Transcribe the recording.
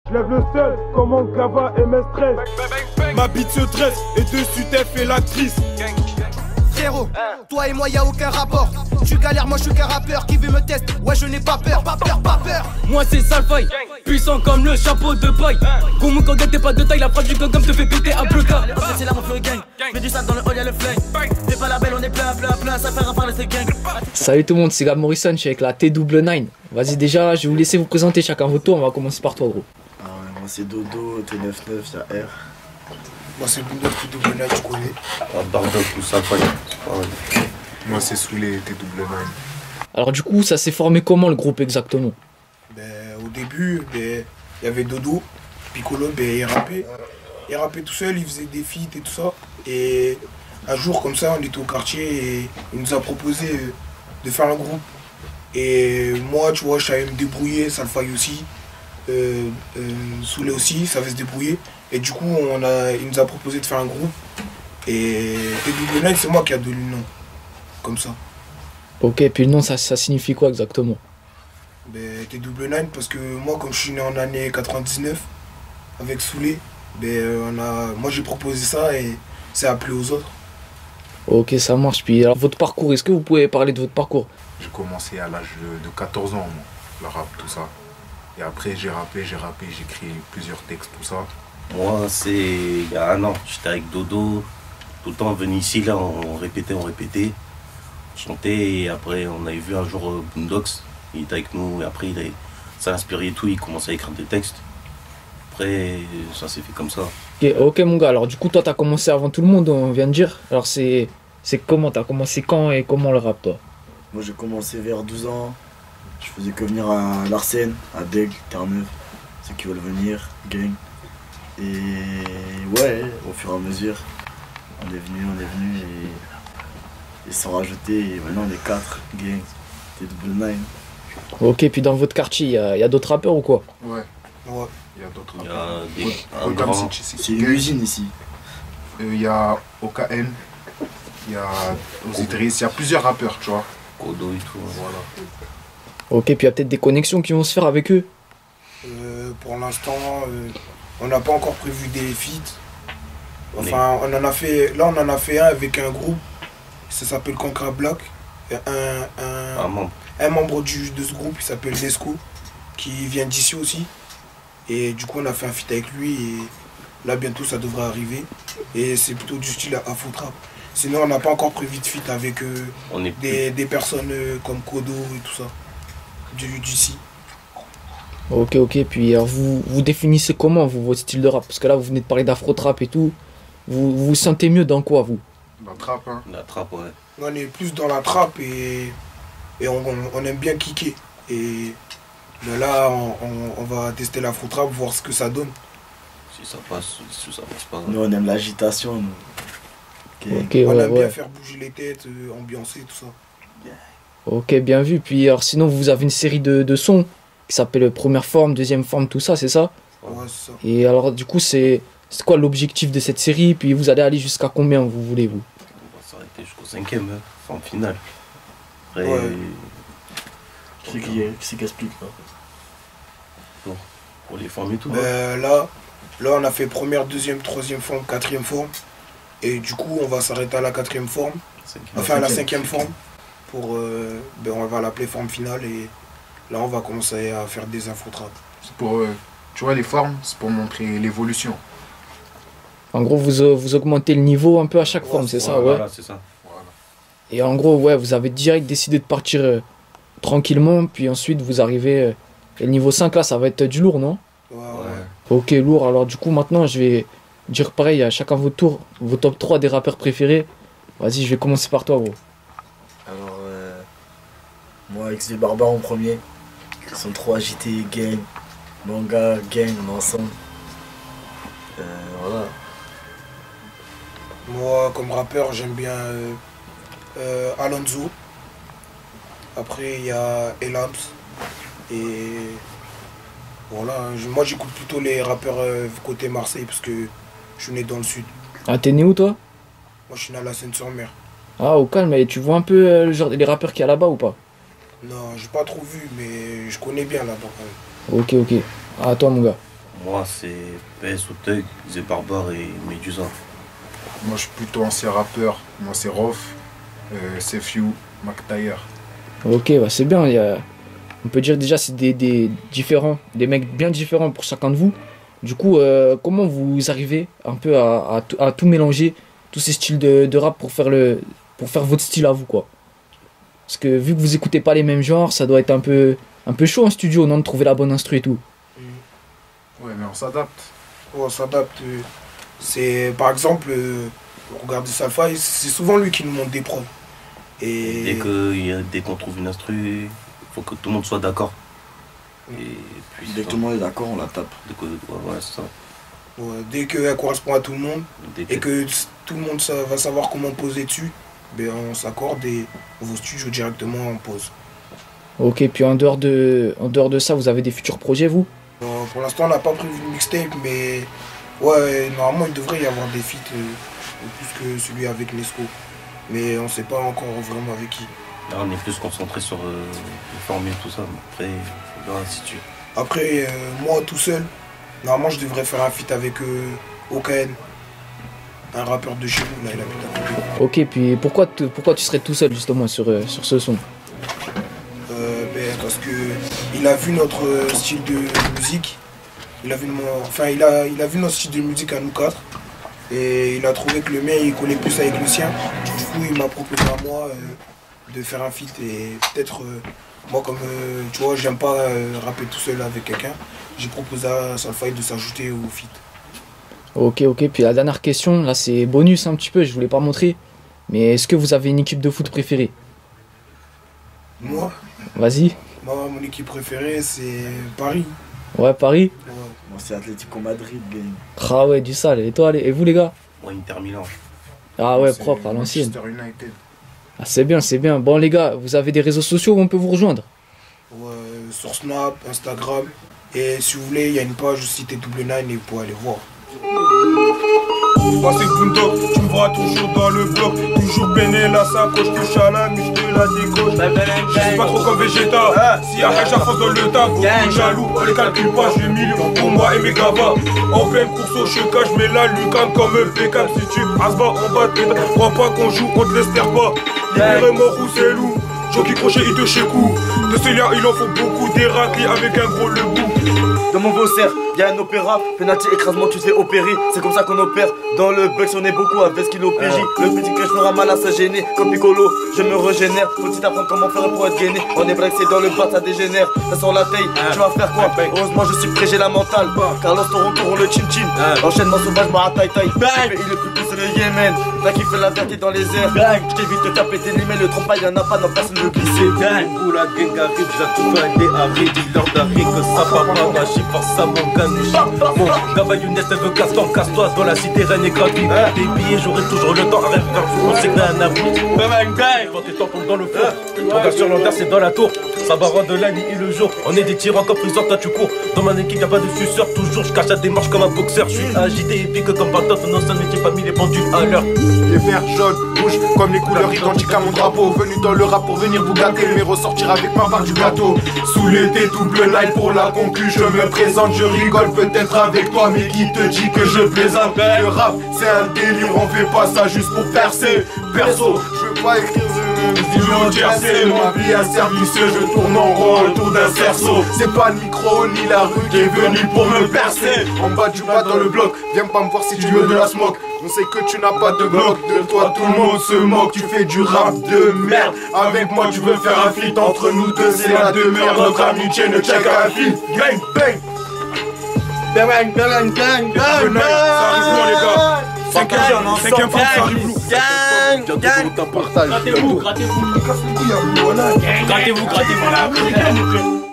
Je lève le seul comme mon Gava et mes stress. Ma bite se dresse et dessus t'es fait l'actrice. Frérot, toi et moi y'a aucun rapport. Tu galères, moi je suis qu'un rappeur qui veut me tester. Ouais, je n'ai pas peur, pas peur, pas peur. Moi c'est Salfaï, puissant comme le chapeau de paille. Goumou quand t'es pas de taille, la phrase du gogum te fait péter à bloca. C'est là mon fleury gang, mets du sale dans le hall y'a le flingue. T'es pas la belle, on est plein, ça fait parler ces gangs. Salut tout le monde, c'est Gab Morrison, je suis avec la T99. Vas-y déjà, je vais vous laisser vous présenter chacun votre tour, on va commencer par toi gros. Ah ouais, moi c'est Dodo, T99, y'a R. Moi c'est Bulldog, T99, tu connais. Ah, Bardock ou Salfaï. Moi c'est Soulé, T99. Alors du coup, ça s'est formé comment le groupe exactement? Au début, il y avait Dodo, Piccolo, il rappait. Il rappait tout seul, il faisait des feats et tout ça. Et un jour comme ça, on était au quartier et il nous a proposé de faire un groupe. Et moi, tu vois, je savais me débrouiller, Salfaï aussi. Soulé aussi, ça savait se débrouiller. Et du coup, il nous a proposé de faire un groupe. Et T99, c'est moi qui a donné le nom. Comme ça. Ok, puis le nom, ça signifie quoi exactement? T99 parce que moi, comme je suis né en année 99, avec Soulé, moi j'ai proposé ça et c'est appelé aux autres. Ok, ça marche. Puis alors, votre parcours, est-ce que vous pouvez parler de votre parcours? J'ai commencé à l'âge de 14 ans, moi, le rap, tout ça. Et après, j'ai rappé, j'ai écrit plusieurs textes, tout ça. Moi, c'est il y a un an, j'étais avec Dodo. Tout le temps, on venait ici, là, on répétait. On chantait et après, on avait vu un jour Boondocks. Il était avec nous et après, ça a inspiré et tout, il commençait à écrire des textes. Après, ça s'est fait comme ça. Ok mon gars, alors du coup, toi, t'as commencé avant tout le monde, on vient de dire. Alors c'est comment? T'as commencé quand et comment le rap, toi? Moi j'ai commencé vers 12 ans. Je faisais que venir à Larsen, à Daigle, Terre-Neuve, ceux qui veulent venir, gang. Et ouais, au fur et à mesure, on est venu et sans rajouter, et maintenant on est 4 gangs, T99. Ok, puis dans votre quartier, il y a d'autres rappeurs ou quoi? Ouais. Il y a d'autres Il y rappeurs. a un grand. C'est une usine ici. Il y a OKN, il y a Ozidris, il y a plusieurs rappeurs, tu vois. Kodo et tout. Voilà. Ok, puis il y a peut-être des connexions qui vont se faire avec eux. Pour l'instant, on n'a pas encore prévu des feats. Enfin, on en a fait un avec un groupe, ça s'appelle Concra Black. Un membre de ce groupe, il s'appelle Nesco, qui vient d'ici aussi. Et du coup, on a fait un feat avec lui et là, bientôt, ça devrait arriver. Et c'est plutôt du style Afro Trap. Sinon, on n'a pas encore prévu de feat avec des personnes comme Kodo et tout ça, d'ici. Ok, puis alors, vous définissez comment votre style de rap? Parce que là, vous venez de parler d'afro trap et tout. Vous vous sentez mieux dans quoi, vous? La trappe, hein. La trappe, ouais. On est plus dans la trappe et on aime bien kicker. Et là, on va tester l'afro trap, voir ce que ça donne. Si ça passe pas. Nous on aime l'agitation, nous. Okay, on aime bien faire bouger les têtes, ambiancer, tout ça. Ok, bien vu. Puis alors sinon, vous avez une série de sons qui s'appelle Première Forme, Deuxième Forme, tout ça, c'est ça? Ouais, c'est ça. Et alors du coup, c'est quoi l'objectif de cette série? Puis vous allez aller jusqu'à combien vous voulez, vous? On va s'arrêter jusqu'au 5e, forme finale. Après, Ouais. Qui c'est qui explique là? pour les formes et tout. Là, on a fait première, deuxième, troisième forme, quatrième forme. Et du coup, on va s'arrêter à la quatrième forme. Enfin, à la cinquième forme. On va l'appeler forme finale. Et là, on va commencer à faire des info-trap. C'est pour, tu vois, les formes, c'est pour montrer l'évolution. En gros, vous augmentez le niveau un peu à chaque forme, c'est ça, ouais? Voilà, c'est ça. Voilà. Et en gros, ouais, vous avez direct décidé de partir tranquillement, puis ensuite vous arrivez... et le niveau 5, là, ça va être du lourd, non? Ouais. Ok, lourd. Alors du coup, maintenant, je vais dire pareil à chacun votre tour, vos top 3 des rappeurs préférés. Vas-y, je vais commencer par toi, gros. Alors, moi, XV Barbare en premier. Ils sont trop agités, gang, manga, gang, on est ensemble. Voilà. Moi, comme rappeur, j'aime bien Alonso. Après, il y a Elams. Et voilà, moi j'écoute plutôt les rappeurs côté Marseille parce que je suis né dans le sud. Ah, t'es né où, toi? Moi je suis né à la Seine-sur-Mer. Ah, au calme, et tu vois un peu le genre les rappeurs qu'il y a là-bas ou pas? Non, j'ai pas trop vu, mais je connais bien là-bas quand même. Ok. Ah, toi, mon gars. Moi, c'est PS ou Thug, The Barbare et Medusa. Moi, je suis plutôt ancien rappeur. Moi, c'est Rof, Sefiu, McTyre. Ok, bah c'est bien. On peut dire déjà c'est des différents, des mecs bien différents pour chacun de vous. Du coup, comment vous arrivez un peu à tout mélanger, tous ces styles de rap pour faire votre style à vous, quoi? Parce que vu que vous écoutez pas les mêmes genres, ça doit être un peu chaud en studio, non, de trouver la bonne instru et tout. Ouais, mais on s'adapte. On s'adapte. C'est par exemple, regardez Salfa, c'est souvent lui qui nous montre des prods. Et dès qu'on trouve une instru, il faut que tout le monde soit d'accord. Et puis Dès que tout le monde est d'accord, on la tape. Ouais, c'est ça. Ouais, dès qu'elle correspond à tout le monde et que tout le monde va savoir comment poser dessus, ben on s'accorde et on va au studio directement, on pose. Ok, puis en dehors de ça, vous avez des futurs projets, vous? Pour l'instant, on n'a pas prévu de mixtape, mais ouais, normalement, il devrait y avoir des feats plus que celui avec Nesco. Mais on ne sait pas encore vraiment avec qui. Là, on est plus concentré sur les formules, tout ça. Après, on verra si tu... Après, moi, tout seul, normalement, je devrais faire un feat avec OKN. Un rappeur de chez nous, là, il habite à côté. Ok, puis pourquoi tu serais tout seul, justement, sur ce son? Parce que il a vu notre style de musique, il a vu notre style de musique à nous quatre et il a trouvé que le mien il collait plus avec le sien. Du coup il m'a proposé à moi de faire un feat et peut-être moi comme tu vois j'aime pas rapper tout seul avec quelqu'un, j'ai proposé à Salfa de s'ajouter au feat. Ok, puis la dernière question, là c'est bonus un petit peu, je voulais pas montrer, mais est-ce que vous avez une équipe de foot préférée? Moi? Vas-y. Moi, mon équipe préférée, c'est Paris. Ouais, Paris. Ouais. Moi, c'est Atlético Madrid, gang. Ah ouais, du sale. Et toi, et vous, les gars? Ouais, Inter Milan. Ah ouais, propre, à l'ancienne. Manchester United. Ah, c'est bien, c'est bien. Bon, les gars, vous avez des réseaux sociaux où on peut vous rejoindre? Ouais, sur Snap, Instagram. Et si vous voulez, il y a une page aussi TW9 et vous pouvez aller voir. Moi c'est Boondog, tu me vois toujours dans le bloc. Toujours béné la sacoche, touche à la miche de la décoche. Je suis pas trop comme Vegeta, si y'a rien j'avance dans le tas. Beaucoup jaloux, on les calcule pas, je million pour moi et mes gavas. En pleine course au cheka, je mets la lucarne comme un Beckham. Si tu asbas en bas de pétard, crois pas qu'on joue, on te laisse faire pas. Libérez mort ou c'est loup, Jockey crochet il te chécou. De ce lien il en faut beaucoup, des raclis avec un gros le bout. Dans mon Vaussaire, y'a un opéra, penalty écrasement, tu te fais opérer. C'est comme ça qu'on opère. Dans le Bucks, on est beaucoup avec skill au PJ. Le petit que je fera mal à se gêner. Comme Piccolo, je me régénère. Faut-il apprendre comment faire pour être gainé. On est braxé dans le bas, ça dégénère. Ça sort la taille, tu vas faire quoi? Heureusement, je suis prêt, j'ai la mentale. Carlos Toronto, on le chin chin. Enchaînement sauvage, ma taille taille. Il est plus plus, c'est le Yémen. Là qui fait la vérité dans les airs. Je t'évite de taper tes limites, le trompe, y'en a pas, non, personne ne glisse. Où la gang arrive, j'ai tout gagné, arrive, dis-leur d'arrêter que ça va pas marcher, force mon ganuche. Bon, Gaba Younes, elle veut casse-toi dans la cité reine et gratuit. Des billets, j'aurai toujours le temps, arrête de faire fou, on sait que là un abri. Quand tes temps tombent dans le four, regarde sur l'envers, c'est dans la tour. Ça va rendre la nuit et le jour, on est des tyrans comme friseur, toi tu cours. Dans ma équipe y'a pas de suceur, toujours je cache la démarche comme un boxeur. Je suis agité et pique comme Bantot, non ça ne dit pas mis les pendus à l'heure. Les verts, jaunes, rouges, comme les couleurs identiques à mon drapeau. Venu dans le rap pour venir vous gâter, mais ressortir avec ma part du gâteau. Sous l'été, double live pour la concu, je me présente, je rigole peut-être avec toi, mais qui te dit que je plaisante? Le rap, c'est un délire, on fait pas ça juste pour percer. Perso, je veux pas écrire c'est ma vie à service, je tourne en rond autour d'un cerceau. C'est pas le micro ni la rue qui est venue pour me percer. En bas du bas dans le bloc, viens pas me voir si tu veux de la smoke. On sait que tu n'as pas de bloc, de toi tout le monde se moque. Tu fais du rap de merde, avec moi tu veux faire un feat. Entre nous deux c'est la demeure, notre amitié ne tient qu'à un feat. Gang bang. Bang bang bang bang. Ça arrive loin les gars. 5ème part, ça arrive lourd. Grattez-vous, grattez-vous. Grattez-vous, grattez-vous.